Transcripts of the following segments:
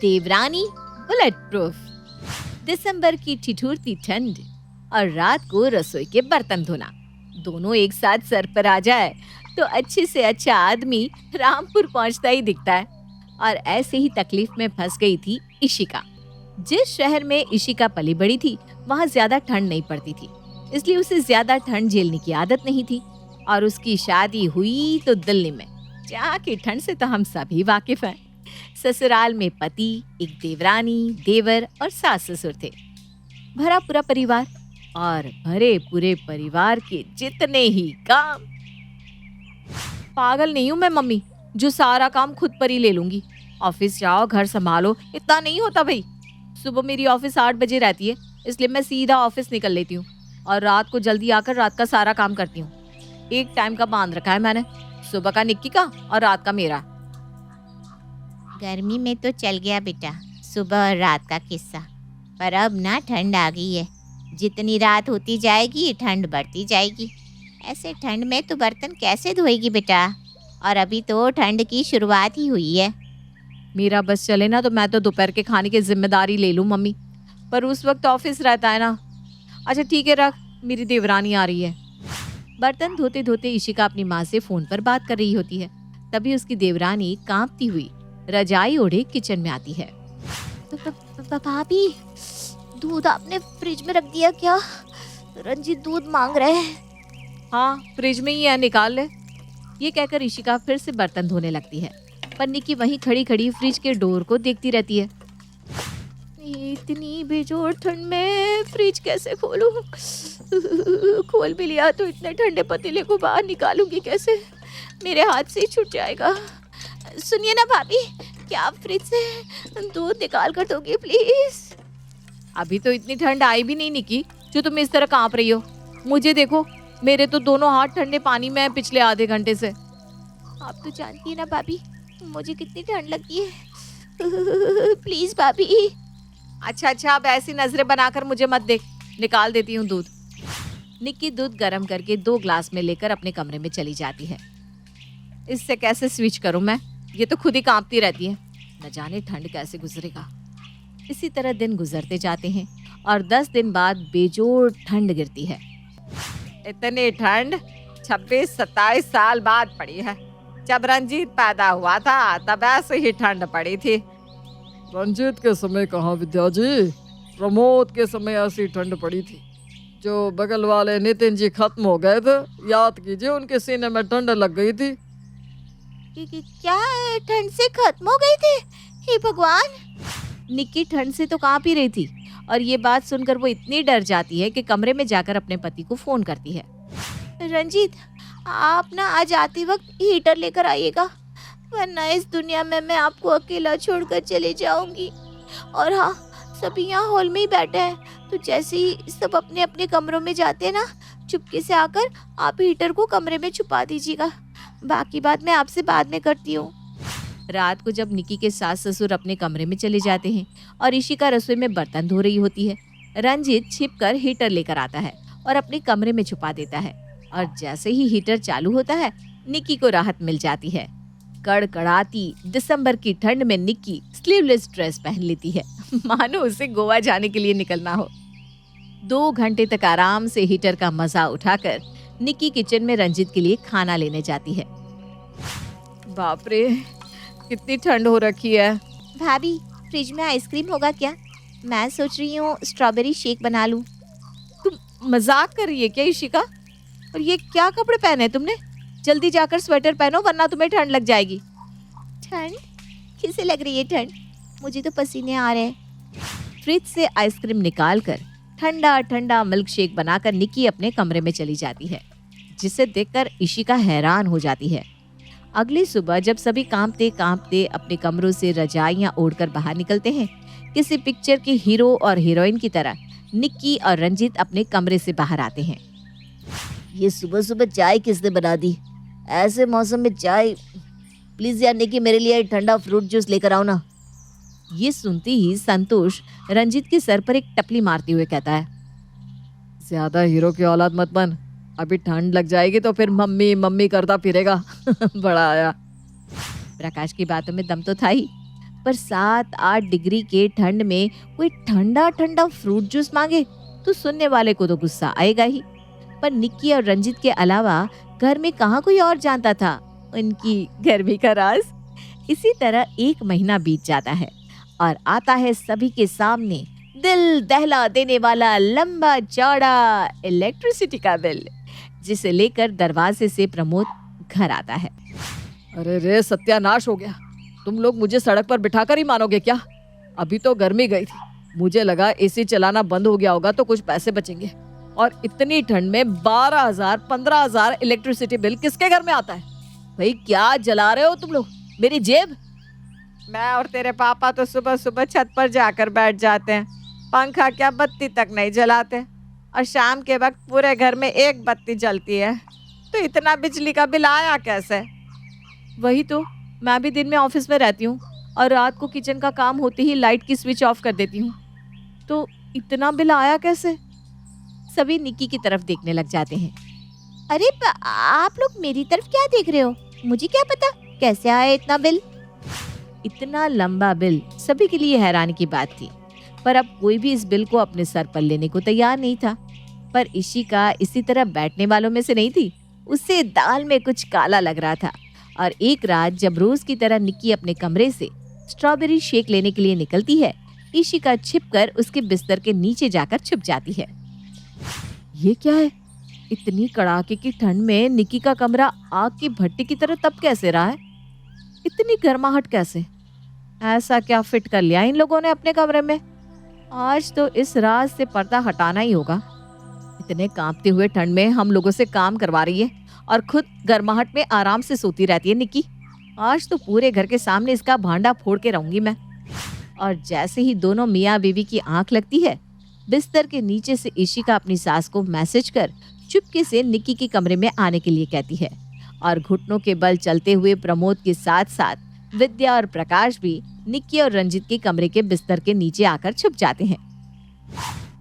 देवरानी bullet proof. दिसंबर की ठिठुरती ठंड और रात को रसोई के बर्तन धोना दोनों एक साथ सर पर आ जाए तो अच्छे से अच्छा आदमी रामपुर पहुंचता ही दिखता है। और ऐसे ही तकलीफ में फंस गई थी इशिका। जिस शहर में इशिका पली बड़ी थी वहाँ ज्यादा ठंड नहीं पड़ती थी, इसलिए उसे ज्यादा ठंड झेलने की आदत नहीं थी। और उसकी शादी हुई तो दिल्ली में, जहाँ की ठंड से तो हम सभी वाकिफ हैं। ससुराल में पति, एक देवरानी, देवर और सास ससुर थे। भरा पूरा परिवार और भरे पूरे परिवार के जितने ही काम। पागल नहीं हूँ मैं मम्मी जो सारा काम खुद पर ही ले लूंगी। ऑफिस जाओ, घर संभालो, इतना नहीं होता भाई। सुबह मेरी ऑफिस 8 बजे रहती है, इसलिए मैं सीधा ऑफिस निकल लेती हूँ और रात को जल्दी आकर रात का सारा काम करती हूँ। एक टाइम का बांध रखा है मैंने, सुबह का निक्की का और रात का मेरा। गर्मी में तो चल गया बेटा सुबह और रात का किस्सा, पर अब ना ठंड आ गई है। जितनी रात होती जाएगी ठंड बढ़ती जाएगी। ऐसे ठंड में तो बर्तन कैसे धोएगी बेटा? और अभी तो ठंड की शुरुआत ही हुई है। मेरा बस चले ना तो मैं तो दोपहर के खाने की जिम्मेदारी ले लूं मम्मी, पर उस वक्त ऑफिस रहता है ना। अच्छा ठीक है रख, मेरी देवरानी आ रही है। बर्तन धोते धोते इशिका अपनी माँ से फोन पर बात कर रही होती है। तभी उसकी देवरानी कांपती हुई रजाई ओढ़े किचन में आती है। भाभी, दूध आपने फ्रिज में रख दिया क्या? रंजीत दूध मांग रहे हैं। हाँ फ्रिज में ही है, निकाल ले। ये कहकर इशिका फिर से बर्तन धोने लगती है, पर निक्की वहीं खड़ी खड़ी फ्रिज के डोर को देखती रहती है। इतनी बेजोड़ ठंड में फ्रिज कैसे खोलूं? खोल भी लिया तो इतने ठंडे पतीले को बाहर निकालूंगी कैसे? मेरे हाथ से ही छूट जाएगा। सुनिए ना भाभी, क्या आप फ्रिज से दूध निकाल कर दोगी प्लीज? अभी तो इतनी ठंड आई भी नहीं निक्की जो तुम इस तरह कांप रही हो। मुझे देखो, मेरे तो दोनों हाथ ठंडे पानी में है पिछले आधे घंटे से। आप तो जानती है ना भाभी मुझे कितनी ठंड लगती है। प्लीज भाभी। अच्छा अब ऐसी नजरें बनाकर मुझे मत देख, निकाल देती हूँ दूध। निक्की दूध गर्म करके 2 ग्लास में लेकर अपने कमरे में चली जाती है। इससे कैसे स्विच करूं मैं? ये तो खुद ही कांपती रहती है, न जाने ठंड कैसे गुजरेगा। इसी तरह दिन गुजरते जाते हैं और 10 दिन बाद बेजोड़ ठंड गिरती है। इतनी ठंड 26-27 साल बाद पड़ी है। जब रंजीत पैदा हुआ था तब ऐसे ही ठंड पड़ी थी। रंजीत के समय कहाँ विद्या जी? प्रमोद के समय ऐसी ठंड पड़ी थी। जो बगल वाले नितिन जी खत्म हो गए थे, याद कीजिए, उनके सीने में ठंड लग गई थी। क्या ठंड से खत्म हो गई थी? हे भगवान! निक्की ठंड से तो कांप ही रही थी और ये बात सुनकर वो इतनी डर जाती है कि कमरे में जाकर अपने पति को फोन करती है। रंजीत, आप ना आज आते वक्त हीटर लेकर आइएगा, वरना इस दुनिया में मैं आपको अकेला छोड़कर चली जाऊंगी। और हाँ, सभी यहाँ हॉल में ही बैठे हैं, तो जैसे ही सब अपने अपने कमरों में जाते हैं ना, चुपके से आकर आप हीटर को कमरे में छुपा दीजिएगा। बाकी बात मैं आपसे बाद में करती हूँ। रात को जब निक्की के सास ससुर अपने कमरे में चले जाते हैं और इशिका रसोई में बर्तन धो रही होती है, रंजीत छिपकर हीटर लेकर आता है और अपने कमरे में छुपा देता है। और जैसे ही हीटर चालू होता है, निक्की को राहत मिल जाती है। कड़कड़ाती दिसंबर की ठंड में निक्की स्लीवलेस ड्रेस पहन लेती है, मानो उसे गोवा जाने के लिए निकलना हो। 2 घंटे तक आराम से हीटर का मजा उठाकर निक्की किचन में रंजीत के लिए खाना लेने जाती है। बाप रे, कितनी ठंड हो रखी है। भाभी, फ्रिज में आइसक्रीम होगा क्या? मैं सोच रही हूँ स्ट्रॉबेरी शेक बना लूँ। तुम मजाक कर रही है क्या इशिका? और ये क्या कपड़े पहने तुमने? जल्दी जाकर स्वेटर पहनो वरना तुम्हें ठंड लग जाएगी। ठंड? किसे लग रही है ठंड? मुझे तो पसीने आ रहे हैं। फ्रिज से आइसक्रीम निकालकर ठंडा ठंडा मिल्क शेक बनाकर निक्की अपने कमरे में चली जाती है, जिसे देखकर इशिका हैरान हो जाती है। अगली सुबह जब सभी कांपते कांपते अपने कमरों से रजाइयां ओढ़कर बाहर निकलते हैं, किसी पिक्चर के हीरो और हीरोइन की तरह निक्की और रंजीत अपने कमरे से बाहर आते हैं। ये सुबह सुबह चाय किसने बना दी? ऐसे मौसम में चाय? प्लीज यार निक्की, मेरे लिए ठंडा फ्रूट जूस लेकर आओ ना। ये सुनते ही संतोष रंजीत के सर पर एक टपली मारते हुए कहता है, ज्यादा हीरो की औलाद मत बन, अभी ठंड लग जाएगी तो फिर मम्मी मम्मी करता फिरेगा। बड़ा आया। प्रकाश की बातों में दम तो था ही, पर 7-8 डिग्री के ठंड में कोई ठंडा ठंडा फ्रूट जूस मांगे तो सुनने वाले को तो गुस्सा आएगा ही। पर निक्की और रंजित के अलावा घर में कहाँ कोई और जानता था उनकी गर्मी का राज। इसी तरह 1 महीना बीत जाता है और आता है सभी के सामने दिल दहला देने वाला लंबा चौड़ा इलेक्ट्रिसिटी का बिल, जिसे लेकर दरवाजे से प्रमोद घर आता है। अरे रे सत्यानाश हो गया, तुम लोग मुझे सड़क पर बिठाकर ही मानोगे क्या? अभी तो गर्मी गई थी, मुझे लगा एसी चलाना बंद हो गया होगा तो कुछ पैसे बचेंगे, और इतनी ठंड में 12,000 15,000 इलेक्ट्रिसिटी बिल किसके घर में आता है? भाई क्या जला रहे हो तुम लोग मेरी जेब? मैं और तेरे पापा तो सुबह सुबह छत पर जाकर बैठ जाते हैं, पंखा क्या बत्ती तक नहीं जलाते, और शाम के वक्त पूरे घर में एक बत्ती जलती है, तो इतना बिजली का बिल आया कैसे? वही तो, मैं भी दिन में ऑफिस में रहती हूँ और रात को किचन का काम होते ही लाइट की स्विच ऑफ कर देती हूँ, तो इतना बिल आया कैसे? सभी निक्की की तरफ देखने लग जाते हैं। अरे आप लोग मेरी तरफ क्या देख रहे हो? मुझे क्या पता कैसे आया इतना बिल। इतना लंबा बिल सभी के लिए हैरानी की बात थी, पर अब कोई भी इस बिल को अपने सर पर लेने को तैयार नहीं था। पर इशिका इसी तरह बैठने वालों में से नहीं थी, उससे दाल में कुछ काला लग रहा था। और एक रात जब रोज की तरह निक्की अपने कमरे से स्ट्रॉबेरी शेक लेने के लिए निकलती है, इशिका छिपकर उसके बिस्तर के नीचे जाकर छुप जाती है। ये क्या है? इतनी कड़ाके की ठंड में निक्की का कमरा आग की भट्टी की तरह तप कैसे रहा है? इतनी गर्माहट कैसे? ऐसा क्या फिट कर लिया इन लोगों ने अपने कमरे में? आज तो इस राज से पर्दा हटाना ही होगा। इतने कांपते हुए ठंड में हम लोगों से काम करवा रही है और खुद गर्माहट में आराम से सोती रहती है निक्की। आज तो पूरे घर के सामने इसका भांडा फोड़ के रहूंगी मैं। और जैसे ही दोनों मियाँ बीवी की आंख लगती है, बिस्तर के नीचे से इशिका अपनी सास को मैसेज कर चुपके से निक्की के कमरे में आने के लिए कहती है, और घुटनों के बल चलते हुए प्रमोद के साथ साथ विद्या और प्रकाश भी निक्की और रंजित के कमरे के बिस्तर के नीचे आकर छुप जाते हैं।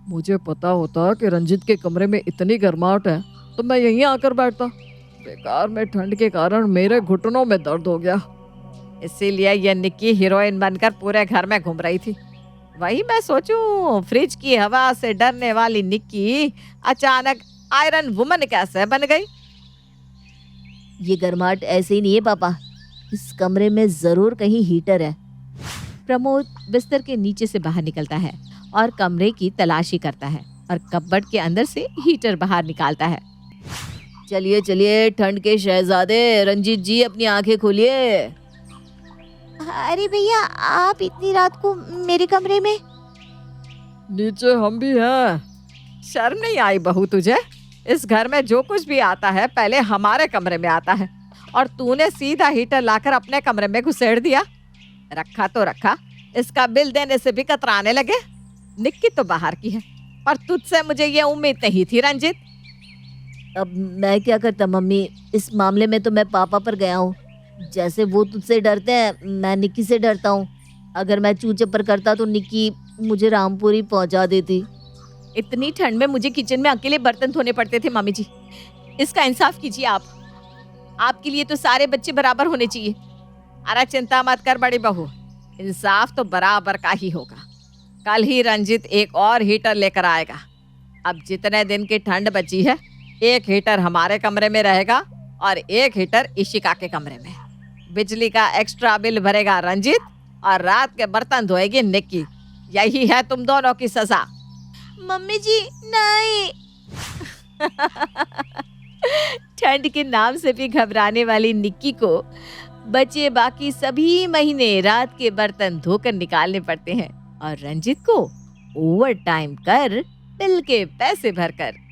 मुझे पता होता कि रंजित के कमरे में इतनी गर्माहट है तो मैं यहीं आकर बैठता। बेकार में ठंड के कारण मेरे घुटनों में दर्द हो गया। इसीलिए ये निक्की हीरोइन बनकर पूरे घर में घूम रही थी। वही मैं सोचूं, फ्रिज की हवा से डरने वाली निक्की अचानक आयरन वुमन कैसे बन गई? ये गर्माहट ऐसे ही नहीं है पापा, इस कमरे में जरूर कहीं हीटर है। प्रमोद बिस्तर के नीचे से बाहर निकलता है और कमरे की तलाशी करता है और कपबोर्ड के अंदर से हीटर बाहर निकालता है। चलिए चलिए ठंड के शहजादे रंजीत जी, अपनी आंखें खोलिए। अरे भैया, आप इतनी रात को मेरे कमरे में? नीचे हम भी हैं। शर्म नहीं आई बहू तुझे? इस घर में जो कुछ भी आता है पहले हमारे कमरे में आता है, और तूने सीधा हीटर लाकर अपने कमरे में घुसेड़ दिया। रखा तो रखा, इसका बिल देने से भी कतराने लगे। निक्की तो बाहर की है, पर तुझसे मुझे ये उम्मीद नहीं थी रंजित। अब मैं क्या करता मम्मी, इस मामले में तो मैं पापा पर गया हूँ। जैसे वो तुझसे डरते हैं मैं निक्की से डरता हूँ। अगर मैं चू चप्पर करता तो निक्की मुझे रामपुरी पहुँचा देती। इतनी ठंड में मुझे किचन में अकेले बर्तन धोने पड़ते थे मम्मी जी, इसका इंसाफ कीजिए आप। आपके लिए तो सारे बच्चे बराबर होने चाहिए। अरे चिंता मत कर बड़ी बहू, इंसाफ तो बराबर का ही होगा। कल ही रंजित एक और हीटर लेकर आएगा। अब जितने दिन की ठंड बची है, एक हीटर हमारे कमरे में रहेगा और एक हीटर इशिका के कमरे में। बिजली का एक्स्ट्रा बिल भरेगा रंजित और रात के बर्तन धोएगी निक्की। यही है तुम दोनों की सजा। मम्मी जी नहीं। ठंड के नाम से भी घबराने वाली निक्की को बचे बाकी सभी महीने रात के बर्तन धोकर निकालने पड़ते हैं, और रंजित को ओवर टाइम कर बिल के पैसे भरकर।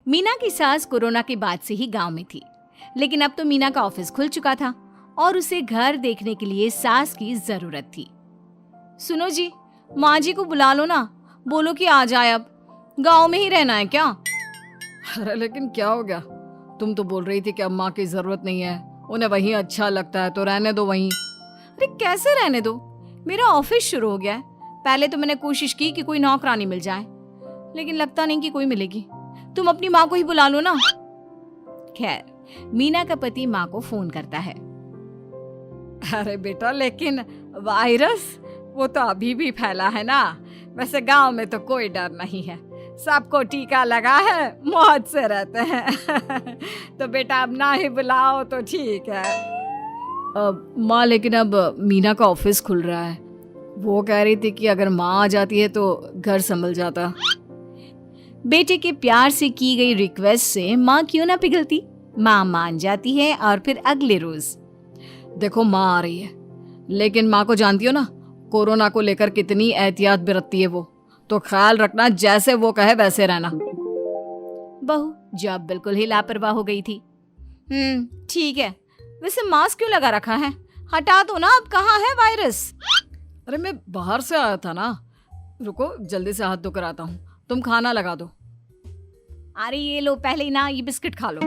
मीना की सास कोरोना के बाद से ही गांव में थी, लेकिन अब तो मीना का ऑफिस खुल चुका था और उसे घर देखने के लिए सास की जरूरत थी। सुनो जी, माँ जी को बुला लो ना, बोलो कि आ जाए। अब गांव में ही रहना है क्या? अरे लेकिन क्या हो गया? तुम तो बोल रही थी कि अब माँ की जरूरत नहीं है, उन्हें वहीं अच्छा लगता है तो रहने दो वहीं। अरे कैसे रहने दो? मेरा ऑफिस शुरू हो गया है। पहले तो मैंने कोशिश की कि कोई नौकरानी मिल जाए, लेकिन लगता नहीं कि कोई मिलेगी। तुम अपनी माँ को ही बुला लो ना। खैर, मीना का पति माँ को फोन करता है। अरे बेटा, लेकिन वायरस वो तो अभी भी फैला है ना। वैसे गांव में तो कोई डर नहीं है, सबको टीका लगा है, मौज से रहते हैं। तो बेटा अब ना ही बुलाओ तो ठीक है। माँ, लेकिन अब मीना का ऑफिस खुल रहा है। वो कह रही थी कि अगर माँ आ जाती है तो घर संभल जाता। बेटे के प्यार से की गई रिक्वेस्ट से माँ क्यों ना पिघलती। माँ मान जाती है और फिर अगले रोज, देखो माँ आ रही है, लेकिन माँ को जानती हो ना, कोरोना को लेकर कितनी एहतियात बरतती है वो, तो ख्याल रखना, जैसे वो कहे वैसे रहना। बहू जो अब बिल्कुल ही लापरवाह हो गई थी। ठीक है, वैसे मास्क क्यों लगा रखा है? हटा दो ना, अब कहाँ है वायरस? अरे मैं बाहर से आया था ना, रुको जल्दी से हाथ धोकर आता हूँ, तुम खाना लगा दो। अरे ये लो, पहले ही ना ये बिस्किट खा लो।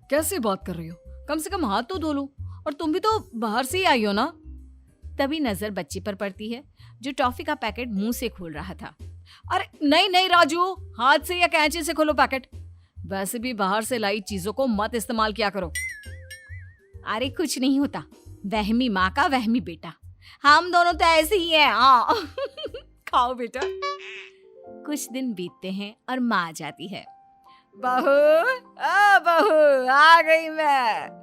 कैसे बात कर रही हो, कम से कम हाथ तो धो लो, और तुम भी तो बाहर से ही आई हो ना। तभी नजर बच्ची पर पड़ती है जो टॉफी का पैकेट मुंह से खोल रहा था। अरे नहीं नहीं राजू, हाथ से या कैंची से खोलो पैकेट। वैसे भी बाहर से लाई चीजों को मत इस्तेमाल किया करो। अरे कुछ नहीं होता, वहमी माँ का वहमी बेटा। हम दोनों तो ऐसे ही हैं। हाँ खाओ बेटा। कुछ दिन बीतते हैं और माँ आ जाती है। बहू, आ बहू, आ गई मैं।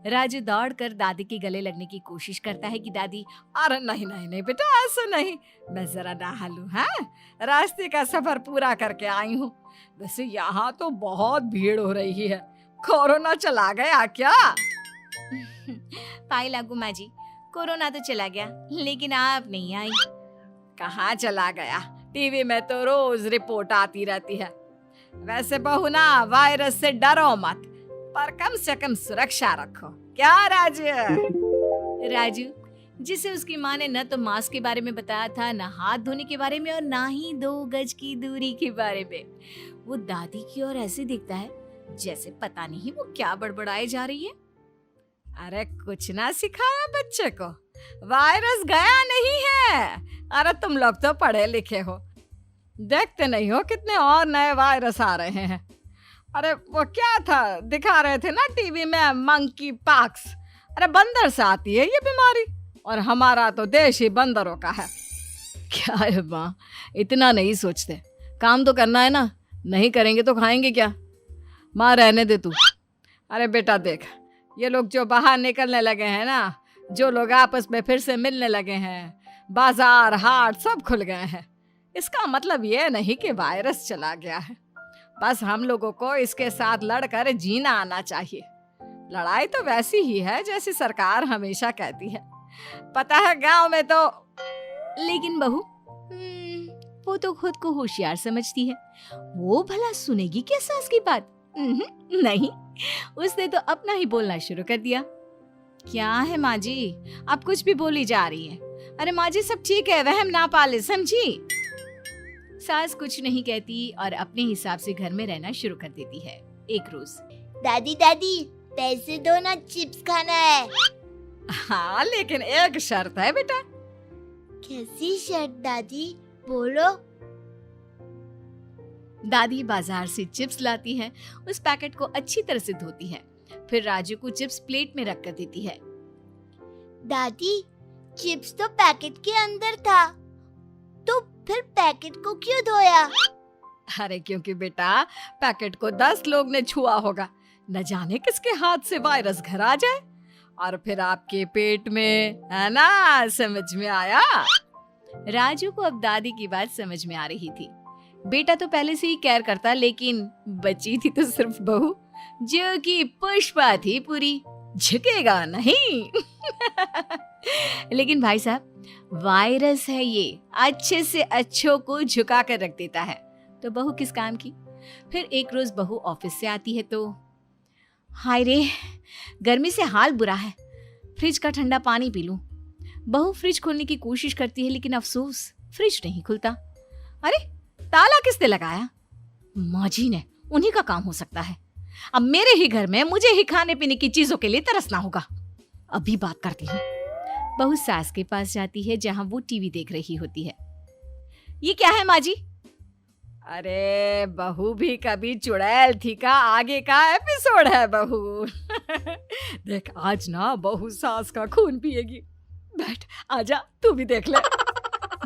राजू दौड़कर दादी के गले लगने की कोशिश करता है कि दादी। अरे नहीं नहीं नहीं बेटा, ऐसा नहीं, मैं जरा नहा लूं। हाँ, रास्ते का सफर पूरा करके आई हूँ। वैसे यहाँ तो बहुत भीड़ हो रही है, कोरोना चला गया क्या? पाई लागू माँ जी, कोरोना तो चला गया, लेकिन आप नहीं आई। कहाँ चला गया, टीवी में तो रोज रिपोर्ट आती रहती है। वैसे बहू ना, वायरस से डरो मत, पर कम से कम सुरक्षा रखो। क्या राजू? राजू जिसे उसकी माँ ने न तो मास्क के बारे में बताया था, न हाथ धोने के बारे में, और ना ही 2 गज की दूरी के बारे में, वो दादी की ओर ऐसे दिखता है जैसे पता नहीं वो क्या बड़बड़ाए जा रही है। अरे कुछ ना सिखाया बच्चे को, वायरस गया नहीं है। अरे तुम लोग तो पढ़े लिखे हो, देखते नहीं हो कितने और नए वायरस आ रहे हैं। अरे वो क्या था, दिखा रहे थे ना टीवी में, मंकी पॉक्स। अरे बंदर से आती है ये बीमारी, और हमारा तो देश ही बंदरों का है। क्या है माँ, इतना नहीं सोचते, काम तो करना है ना, नहीं करेंगे तो खाएंगे क्या? माँ रहने दे तू। अरे बेटा देख, ये लोग जो बाहर निकलने लगे हैं ना, जो लोग आपस में फिर से मिलने लगे हैं, बाजार हाट सब खुल गए हैं, इसका मतलब ये नहीं कि वायरस चला गया है। बस हम लोगों को इसके साथ लड़कर जीना आना चाहिए। लड़ाई तो वैसी ही है जैसी सरकार हमेशा कहती है, पता है गांव में तो। लेकिन बहू, वो तो खुद को होशियार समझती है, वो भला सुनेगी क्या सास की बात? नहीं, उसने तो अपना ही बोलना शुरू कर दिया। क्या है माँ जी, आप कुछ भी बोली जा रही है। अरे माँ जी सब ठीक है, वहम ना पाले, समझी? सास कुछ नहीं कहती और अपने हिसाब से घर में रहना शुरू कर देती है। एक रोज, दादी दादी पैसे दो ना, चिप्स खाना है। हाँ, लेकिन एक शर्त है बेटा। कैसी शर्त दादी, बोलो। दादी बाजार से चिप्स लाती है, उस पैकेट को अच्छी तरह से धोती है, फिर राजू को चिप्स प्लेट में रख कर देती है। दादी चिप्स तो पैकेट के अंदर था, तो फिर पैकेट को क्यों धोया? अरे क्योंकि बेटा पैकेट को 10 लोग ने छुआ होगा, न जाने किसके हाथ से वायरस घर आ जाए और फिर आपके पेट में, है ना? समझ में आया? राजू को अब दादी की बात समझ में आ रही थी। बेटा तो पहले से ही केयर करता, लेकिन बची थी तो सिर्फ बहू, जो कि पुष्पा थी पूरी, झुकेगा नहीं। लेकिन भाई साहब, वायरस है ये, अच्छे से अच्छों को झुका कर रख देता है, तो बहू किस काम की? फिर एक रोज बहू ऑफिस से आती है तो हाय रे, गर्मी से हाल बुरा है, फ्रिज का ठंडा पानी पी लूं। बहू फ्रिज खोलने की कोशिश करती है, लेकिन अफसोस फ्रिज नहीं खुलता। अरे ताला किसने लगाया? माँ जी ने, उन्हीं का काम हो सकता है। अब मेरे ही घर में मुझे ही खाने पीने की चीजों के लिए तरसना होगा। अभी बात करती हूँ। बहू सास के पास जाती है, जहां वो टीवी देख रही होती है। ये क्या है माँ जी? अरे बहू भी कभी चुड़ैल थी का आगे का एपिसोड है बहू। देख आज ना बहू सास का खून पिएगी। बैठ आजा तू भी देख ले।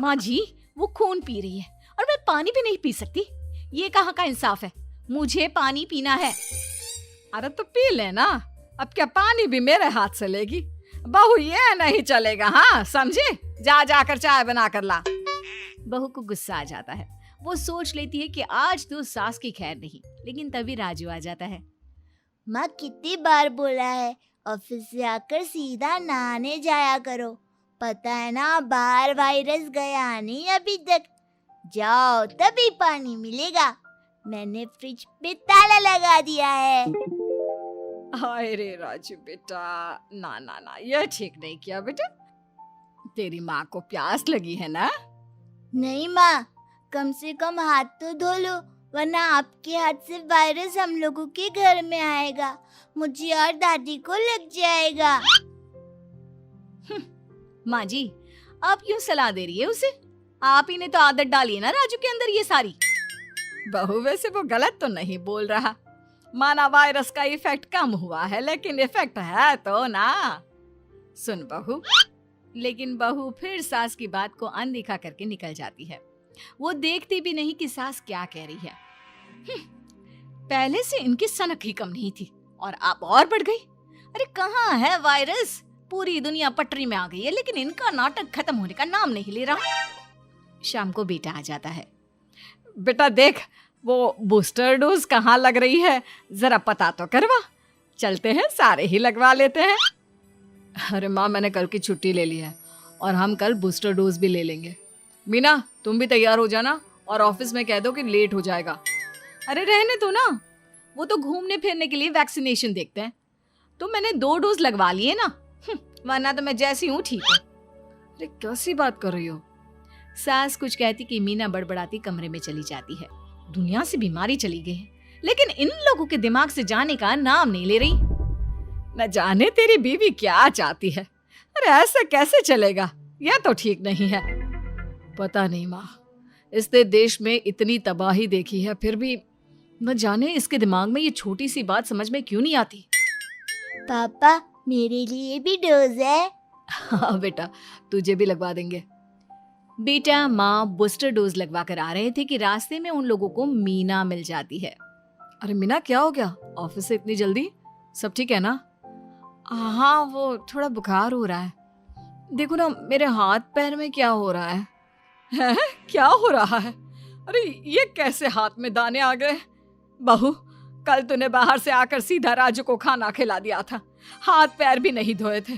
माँ जी वो खून पी रही है और मैं पानी भी नहीं पी सकती, ये कहाँ का इंसाफ है? मुझे पानी पीना है। अरे तो पी लेना, अब क्या पानी भी मेरे हाथ से लेगी? बहू ये नहीं चलेगा, हाँ समझे? जा जाकर चाय बना कर ला। बहू को गुस्सा आ जाता है, वो सोच लेती है कि आज तो सास की खैर नहीं, लेकिन तभी राजू आ जाता है। माँ कितनी बार बोला है ऑफिस से आकर सीधा नहाने जाया करो, पता है ना बाहर वायरस गया नहीं अभी तक। जाओ तभी पानी मिलेगा, मैंने फ्रिज पे ताला लगा दिया है। हाय रे राजू बेटा, ना ना ना ये ठीक नहीं किया बेटा। तेरी माँ को प्यास लगी है ना? नहीं माँ, कम से कम हाथ तो धो लो, वरना आपके हाथ से वायरस हम लोगों के घर में आएगा, मुझे और दादी को लग जाएगा। माँ जी आप क्यों सलाह दे रही है उसे? आप ही ने तो आदत डाली है ना राजू के अंदर ये सारी। बहू वैसे वो गलत तो नहीं बोल रहा, माना वायरस का इफेक्ट कम हुआ है लेकिन इफेक्ट है तो ना। सुन बहू, लेकिन बहू फिर सास की बात को अनदेखा करके निकल जाती है। वो देखती भी नहीं कि सास क्या कह रही है। पहले से इनकी सनक ही कम नहीं थी और अब और बढ़ गई। अरे कहाँ है वायरस? पूरी दुनिया पटरी में आ गई है लेकिन इनका नाटक खत्म होने का नाम नहीं ले रहा। शाम को बेटा आ जाता है। बेटा देख वो बूस्टर डोज कहाँ लग रही है, जरा पता तो करवा। चलते हैं सारे ही लगवा लेते हैं। अरे माँ मैंने कल की छुट्टी ले ली है और हम कल बूस्टर डोज भी ले लेंगे। मीना तुम भी तैयार हो जाना और ऑफिस में कह दो कि लेट हो जाएगा। अरे रहने दो ना, वो तो घूमने फिरने के लिए वैक्सीनेशन देखते हैं। तो मैंने 2 डोज लगवा लिए ना, वरना तो मैं जैसी हूँ ठीक है। अरे कैसी बात कर रही हो? सास कुछ कहती कि मीना बड़बड़ाती कमरे में चली जाती है। दुनिया से बीमारी चली गई है लेकिन इन लोगों के दिमाग से जाने का नाम नहीं ले रही। न जाने तेरी बीवी क्या चाहती है। अरे ऐसा कैसे चलेगा, यह तो ठीक नहीं है। पता नहीं माँ, इसने देश में इतनी तबाही देखी है फिर भी न जाने इसके दिमाग में ये छोटी सी बात समझ में क्यों नहीं आती। पापा मेरे लिए भी डोज है? हाँ बेटा तुझे भी लगवा देंगे। बेटा माँ बूस्टर डोज लगवा कर आ रहे थे कि रास्ते में उन लोगों को मीना मिल जाती है। अरे मीना क्या हो गया, ऑफिस से इतनी जल्दी? सब ठीक है ना? हाँ वो थोड़ा बुखार हो रहा है। देखो ना मेरे हाथ पैर में क्या हो रहा है। हैं? क्या हो रहा है? अरे ये कैसे हाथ में दाने आ गए? बहू कल तूने बाहर से आकर सीधा राजू को खाना खिला दिया था, हाथ पैर भी नहीं धोए थे।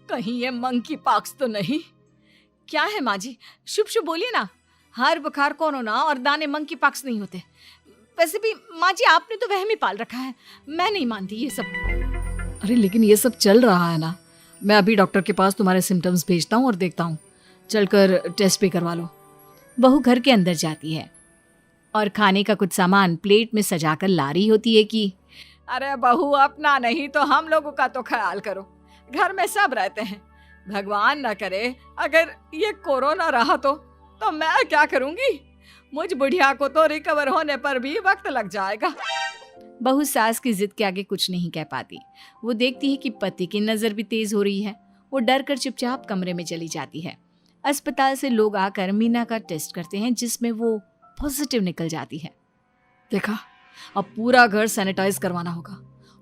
कहीं ये मंकी पॉक्स तो नहीं? क्या है माँ जी, शुभ शुभ बोलिए ना। हर बुखार कोरोना और दाने मंकी पॉक्स नहीं होते। वैसे भी माँ जी आपने तो वहम ही पाल रखा है, मैं नहीं मानती ये सब। अरे लेकिन ये सब चल रहा है ना, मैं अभी डॉक्टर के पास तुम्हारे सिम्टम्स भेजता हूँ और देखता हूँ, चलकर टेस्ट भी करवा लो। बहू घर के अंदर जाती है और खाने का कुछ सामान प्लेट में सजाकर ला रही होती है कि अरे बहू अपना नहीं तो हम लोगों का तो ख्याल करो, घर में सब रहते हैं। भगवान न करे अगर ये कोरोना रहा तो मैं क्या करूंगी? मुझ बुढ़िया को तो रिकवर होने पर भी वक्त लग जाएगा। बहू सास की जिद के आगे कुछ नहीं कह पाती। वो देखती है कि पति की नजर भी तेज हो रही है। वो डर कर चुपचाप कमरे में चली जाती है। अस्पताल से लोग आकर मीना का टेस्ट करते हैं जिसमें वो पॉजिटिव निकल जाती है। देखा, अब पूरा घर सैनिटाइज करवाना होगा।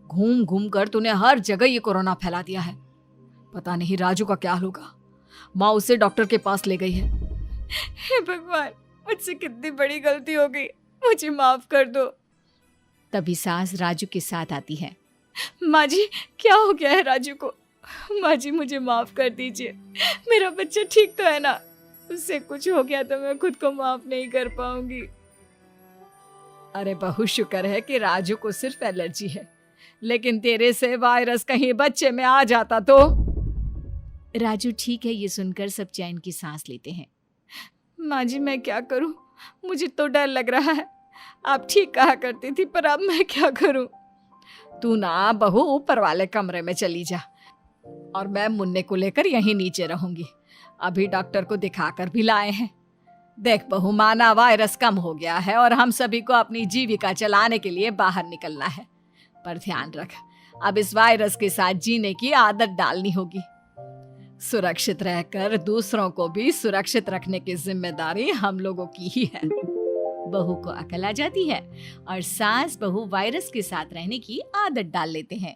घूम घूम कर तूने हर जगह ये कोरोना फैला दिया है। पता नहीं राजू का क्या होगा। माँ उसे डॉक्टर के पास ले गई है। हे भगवान, मुझसे कितनी बड़ी गलती हो गई, मुझे माफ कर दो। तभी सास राजू के साथ आती है। माँ जी क्या हो गया है राजू को? माँ जी मुझे माफ कर दीजिए, मेरा बच्चा ठीक तो है ना? उससे कुछ हो गया तो मैं खुद को माफ नहीं कर पाऊंगी। अरे बहुत शुक्र है कि राजू को सिर्फ एलर्जी है, लेकिन तेरे से वायरस कहीं बच्चे में आ जाता तो। राजू ठीक है ये सुनकर सब चैन की सांस लेते हैं। माँ जी मैं क्या करूं, मुझे तो डर लग रहा है। आप ठीक कहा करती थी पर अब मैं क्या करूं? तू ना बहू ऊपर वाले कमरे में चली जा और मैं मुन्ने को लेकर यहीं नीचे रहूंगी। अभी डॉक्टर को दिखाकर भी लाए हैं। देख बहू, माना वायरस कम हो गया है और हम सभी को अपनी जीविका चलाने के लिए बाहर निकलना है, पर ध्यान रख, अब इस वायरस के साथ जीने की आदत डालनी होगी। सुरक्षित रहकर दूसरों को भी सुरक्षित रखने की जिम्मेदारी हम लोगों की ही है। बहू को अकल आ जाती है और सास बहू वायरस के साथ रहने की आदत डाल लेते हैं।